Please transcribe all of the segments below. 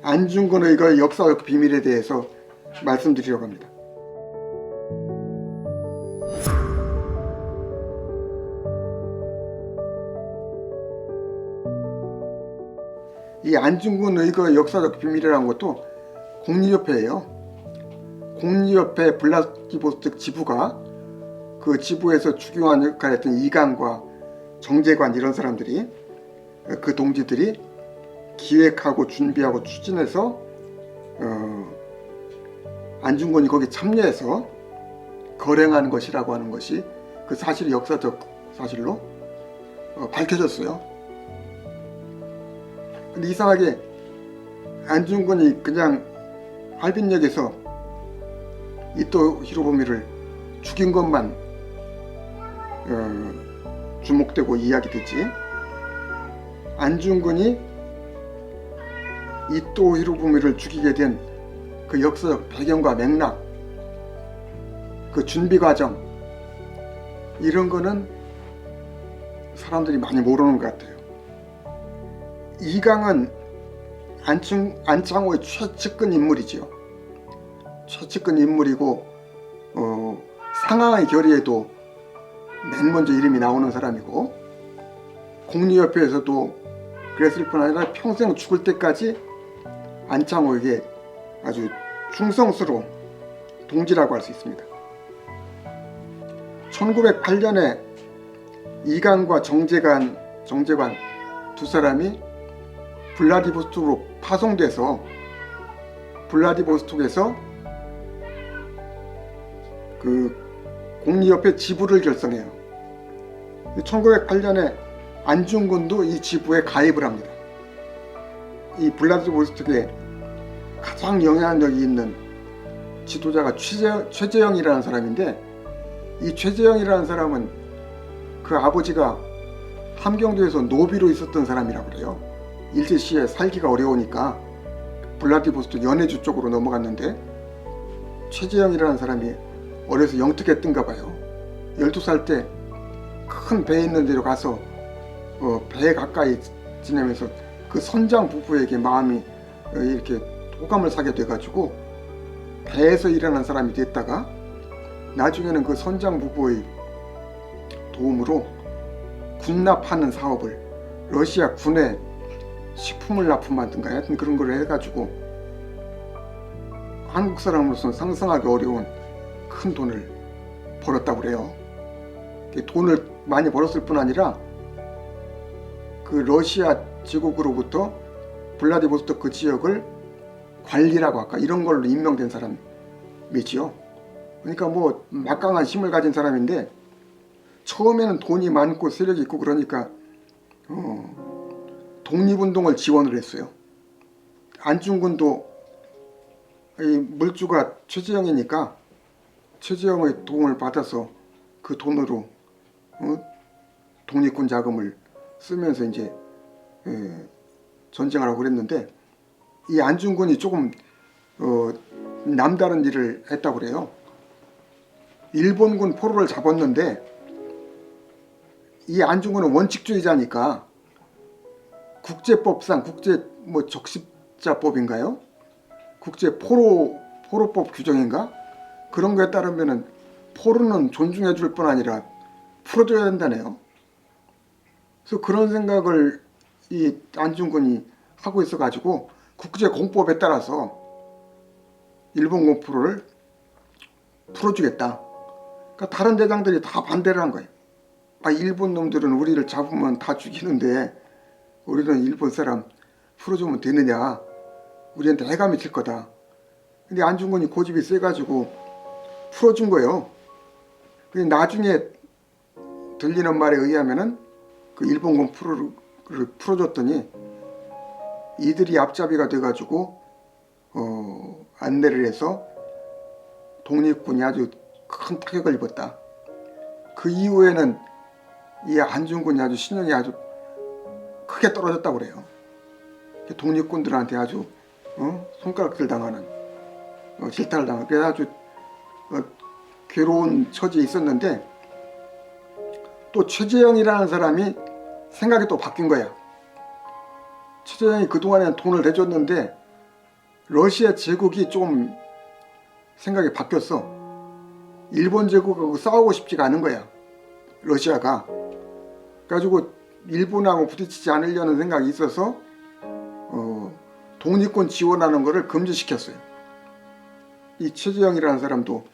안중근 의거의 역사적 비밀에 대해서 말씀드리려고 합니다. 이 안중근 의거의 역사적 비밀이라는 것도 공리협회예요. 공리협회 블라디보스토크 지부가 그 지부에서 중요한 역할을 했던 이강과 정재관 이런 사람들이 그 동지들이 기획하고 준비하고 추진해서 안중근이 거기 참여해서 거행한 것이라고 하는 것이 그 사실이 역사적 사실로 밝혀졌어요. 근데 이상하게 안중근이 그냥 할빈역에서 이토 히로부미를 죽인 것만 주목되고 이야기됐지, 안중근이 이토 히로부미를 죽이게 된 그 역사적 배경과 맥락, 그 준비 과정, 이런 거는 사람들이 많이 모르는 것 같아요. 이강은 안창호의 최측근 인물이지요. 최측근 인물이고 상하의 결의에도 맨 먼저 이름이 나오는 사람이고, 공리협회에서도 그랬을 뿐 아니라 평생 죽을 때까지 안창호에게 아주 충성스러운 동지라고 할 수 있습니다. 1908년에 이강과 정재관 두 사람이 블라디보스토크로 파송돼서 블라디보스토크에서 그 공리협회 지부를 결성해요. 1908년에 안중근도 이 지부에 가입을 합니다. 이 블라디보스토크에 가장 영향력이 있는 지도자가 최재형이라는 사람인데, 이 최재형이라는 사람은 그 아버지가 함경도에서 노비로 있었던 사람이라고 그래요. 일제시에 살기가 어려우니까 블라디보스토크 연해주 쪽으로 넘어갔는데, 최재형이라는 사람이 어려서 영특했던가 봐요. 12살 때 큰 배 있는 데로 가서 배 가까이 지내면서 그 선장 부부에게 마음이 이렇게 호감을 사게 돼가지고 배에서 일어난 사람이 됐다가, 나중에는 그 선장 부부의 도움으로 군납하는 사업을, 러시아 군에 식품을 납품하든가 하여튼 그런 걸 해가지고 한국 사람으로서는 상상하기 어려운 큰 돈을 벌었다고 그래요. 돈을 많이 벌었을 뿐 아니라 그 러시아 제국으로부터 블라디보스토크 그 지역을 관리라고 할까, 이런 걸로 임명된 사람이지요. 그러니까 뭐 막강한 힘을 가진 사람인데, 처음에는 돈이 많고 세력이 있고 그러니까 독립운동을 지원을 했어요. 안중근도 이 물주가 최재형이니까 최재형의 도움을 받아서 그 돈으로 독립군 자금을 쓰면서 이제 전쟁을 하고 그랬는데, 이 안중근이 조금 남다른 일을 했다고 그래요. 일본군 포로를 잡았는데, 이 안중근은 원칙주의자니까 국제법상 국제 적십자법인가요? 국제 포로법 규정인가? 그런 거에 따르면은 포로는 존중해 줄 뿐 아니라 풀어줘야 된다네요. 그래서 그런 생각을 이 안중근이 하고 있어 가지고 국제공법에 따라서 일본군 포로를 풀어주겠다. 그러니까 다른 대장들이 다 반대를 한 거예요. 일본 놈들은 우리를 잡으면 다 죽이는데 우리는 일본 사람 풀어주면 되느냐, 우리한테 해가 미칠 거다. 근데 안중근이 고집이 세가지고 풀어준 거예요. 근데 나중에 들리는 말에 의하면은 그 일본군 포로를 풀어줬더니 이들이 앞잡이가 돼가지고 안내를 해서 독립군이 아주 큰 타격을 입었다. 그 이후에는 이 안중근이 아주 신용이 아주 크게 떨어졌다고 그래요. 독립군들한테 아주 손가락질 당하는, 질타를 당하는, 그래서 아주 괴로운 처지에 있었는데, 또 최재형이라는 사람이 생각이 또 바뀐 거야. 최재형이 그동안에는 돈을 대줬는데 러시아 제국이 좀 생각이 바뀌었어. 일본 제국하고 싸우고 싶지가 않은 거야, 러시아가. 그래가지고 일본하고 부딪히지 않으려는 생각이 있어서 독립군 지원하는 것을 금지시켰어요. 이 최재형이라는 사람도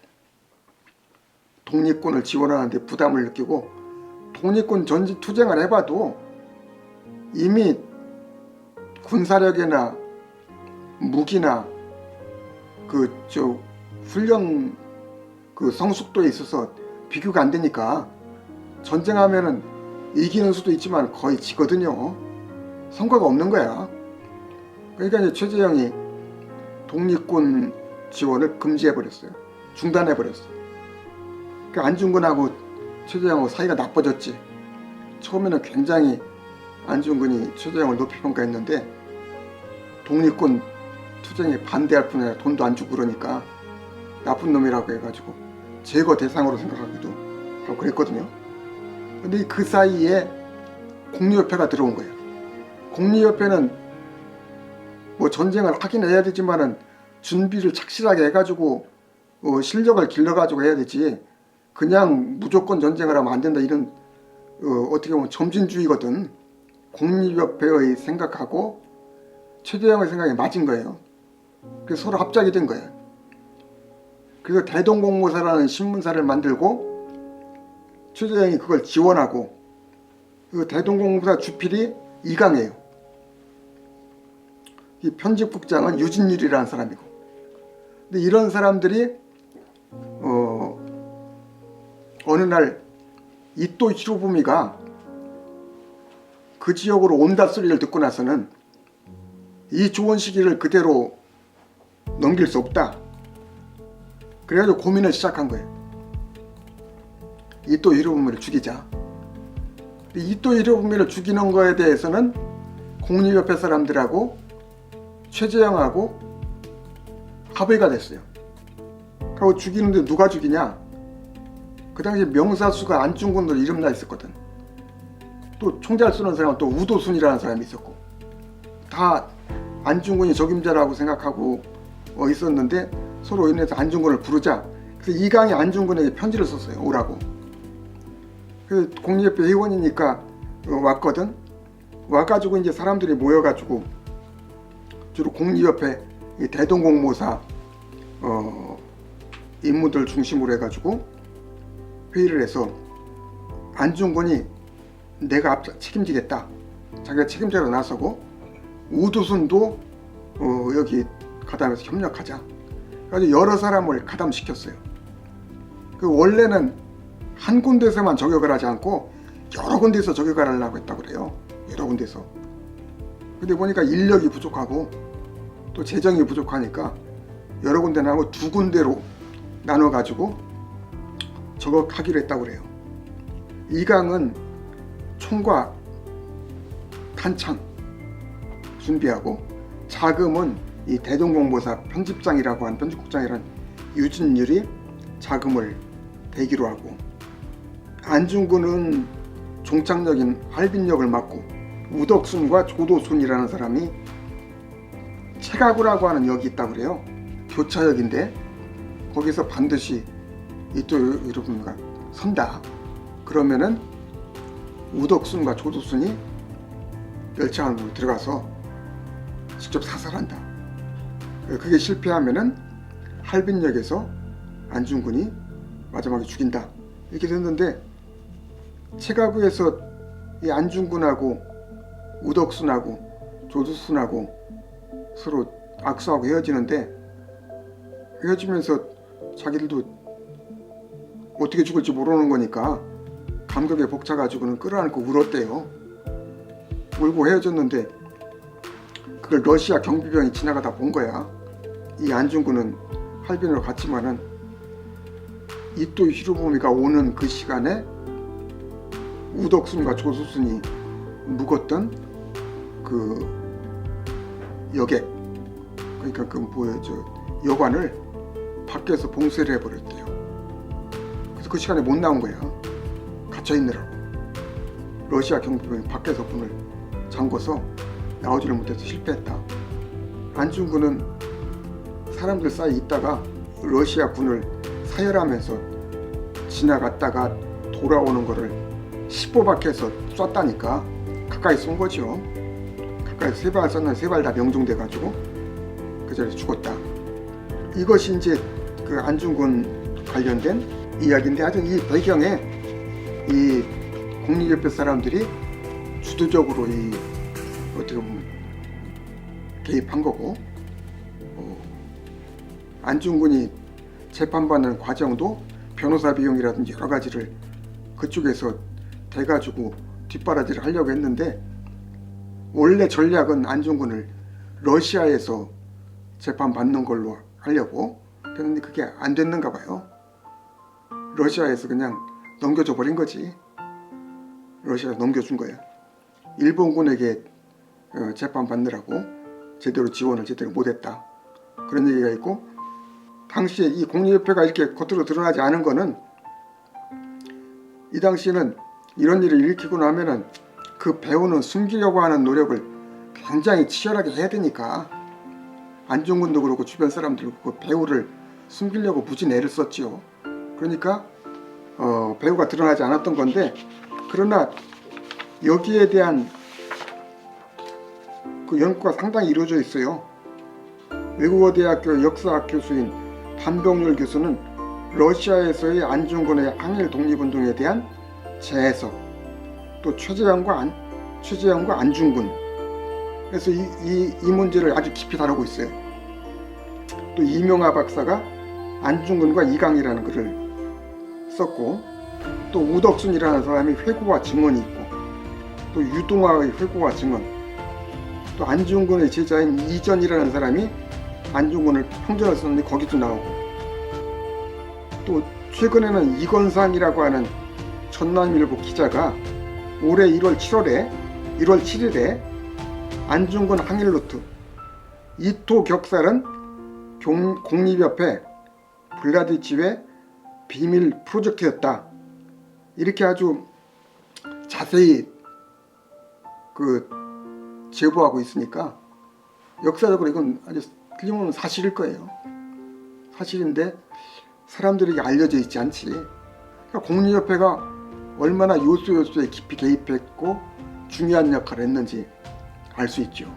독립군을 지원하는데 부담을 느끼고, 독립군 전지 투쟁을 해봐도 이미 군사력이나 무기나 훈련 성숙도에 있어서 비교가 안 되니까 전쟁하면은 이기는 수도 있지만 거의 지거든요. 성과가 없는 거야. 그러니까 이제 최재형이 독립군 지원을 금지해버렸어요. 중단해버렸어. 그러니까 안중근하고 최재형하고 사이가 나빠졌지. 처음에는 굉장히 안중근이 최재형을 높이 평가했는데 독립군 투쟁에 반대할 뿐 아니라 돈도 안 주고 그러니까 나쁜 놈이라고 해가지고 제거 대상으로 생각하기도 하고 그랬거든요. 근데 그 사이에 공리협회가 들어온 거예요. 공리협회는 뭐 전쟁을 하긴 해야 되지만은 준비를 착실하게 해가지고 실력을 길러가지고 해야 되지, 그냥 무조건 전쟁을 하면 안 된다, 이런 어떻게 보면 점진주의거든. 공리협회의 생각하고 최재형의 생각이 맞은 거예요. 그래서 서로 합작이 된 거예요. 그래서 대동공모사라는 신문사를 만들고 최재형이 그걸 지원하고, 그 대동공모사 주필이 이강이에요. 이 편집국장은 유진율이라는 사람이고. 근데 이런 사람들이 어느 날 이토 히로부미가 그 지역으로 온다 소리를 듣고 나서는 이 좋은 시기를 그대로 넘길 수 없다. 그래가지고 고민을 시작한 거예요. 이토 히로부미를 죽이자. 이토 히로부미를 죽이는 거에 대해서는 공리협회 사람들하고 최재형하고 합의가 됐어요. 그리고 죽이는데 누가 죽이냐? 그 당시 명사수가 안중근으로 이름나 있었거든. 또 총잘 쏘는 사람은 또 우도순이라는 사람이 있었고, 다 안중근이 적임자라고 생각하고 있었는데 서로 인해서 안중근을 부르자. 그래서 이강이 안중근에게 편지를 썼어요. 오라고. 그래서 공리협회 회원이니까 왔거든. 와가지고 이제 사람들이 모여가지고 주로 공리협회 대동공모사 인물들 중심으로 해가지고 회의를 해서 안중근이 내가 책임지겠다. 자기가 책임자로 나서고 우두순도 여기 가담해서 협력하자. 그래서 여러 사람을 가담시켰어요. 그 원래는 한 군데서만 저격을 하지 않고 여러 군데서 저격을 하려고 했다고 그래요. 여러 군데서. 근데 보니까 인력이 부족하고 또 재정이 부족하니까 여러 군데 나고 두 군데로 나눠가지고 저격하기로 했다고 그래요. 이강은 총과 탄창 준비하고, 자금은 이 대동공모사 편집장이라고 하는 편집국장이라는 유진율이 자금을 대기로 하고, 안중근은 종착역인 할빈역을 맡고, 우덕순과 조도순이라는 사람이 체가구라고 하는 역이 있다고 그래요. 교차역인데 거기서 반드시 이토 히로부미가 선다. 그러면은 우덕순과 조도순이 열차 안으로 들어가서 직접 사살한다. 그게 실패하면은 할빈역에서 안중근이 마지막에 죽인다. 이렇게 됐는데, 체가구에서 이 안중근하고 우덕순하고 조도순하고 서로 악수하고 헤어지는데, 헤어지면서 자기들도 어떻게 죽을지 모르는 거니까 감격에 벅차가지고는 끌어안고 울었대요. 울고 헤어졌는데 그걸 러시아 경비병이 지나가다 본 거야. 이 안중근은 할빈으로 갔지만은 이토 히로부미가 오는 그 시간에 우덕순과 조수순이 묵었던 그 여객, 그러니까 여관을 밖에서 봉쇄를 해버렸대요. 그래서 그 시간에 못 나온 거야. 갇혀있느라고. 러시아 경비병이 밖에서 문을 잠궈서 나오지를 못해서 실패했다. 안중근은 사람들 사이에 있다가 러시아 군을 사열하면서 지나갔다가 돌아오는 거를 15박해서 쐈다니까. 가까이 쏜 거죠. 가까이 3발 쐈는데 3발 다 명중돼가지고 그 자리에서 죽었다. 이것이 이제 그 안중근 관련된 이야기인데, 하여튼 이 배경에 이 공립협회 사람들이 주도적으로 이 어떻게 보면 개입한 거고, 안중근이 재판받는 과정도 변호사 비용이라든지 여러 가지를 그쪽에서 대가지고 뒷바라지를 하려고 했는데, 원래 전략은 안중근을 러시아에서 재판받는 걸로 하려고 했는데 그게 안 됐는가 봐요. 러시아에서 그냥 넘겨줘 버린 거지. 러시아에서 넘겨준 거야. 일본군에게 재판받느라고 제대로 지원을 제대로 못했다, 그런 얘기가 있고, 당시에 이 공립협회가 이렇게 겉으로 드러나지 않은 거는, 이 당시에는 이런 일을 일으키고 나면은 그 배우는 숨기려고 하는 노력을 굉장히 치열하게 해야 되니까, 안중근도 그렇고 주변 사람들도 그 배우를 숨기려고 무지 애를 썼지요. 그러니까 배우가 드러나지 않았던 건데, 그러나 여기에 대한 그 연구가 상당히 이루어져 있어요. 외국어대학교 역사학 교수인 반병률 교수는 러시아에서의 안중근의 항일 독립운동에 대한 재해석, 또 최재형과 안중근, 그래서 이 문제를 아주 깊이 다루고 있어요. 또 이명하 박사가 안중근과 이강이라는 글을 썼고, 또 우덕순이라는 사람이 회고와 증언이 있고, 또 유동화의 회고와 증언, 또 안중근의 제자인 이전이라는 사람이 안중근을 평전을 썼는데 거기도 나오고, 또 최근에는 이건상이라고 하는 전남일보 기자가 올해 1월 7일에 안중근 항일루트 이토 격살은 공립협회 블라디치의 비밀 프로젝트였다, 이렇게 아주 자세히 제보하고 있으니까 역사적으로 이건 아주 틀림없는 사실일 거예요. 사실인데 사람들에게 알려져 있지 않지. 그러니까 공립협회가 얼마나 요소에 깊이 개입했고 중요한 역할을 했는지 알 수 있죠.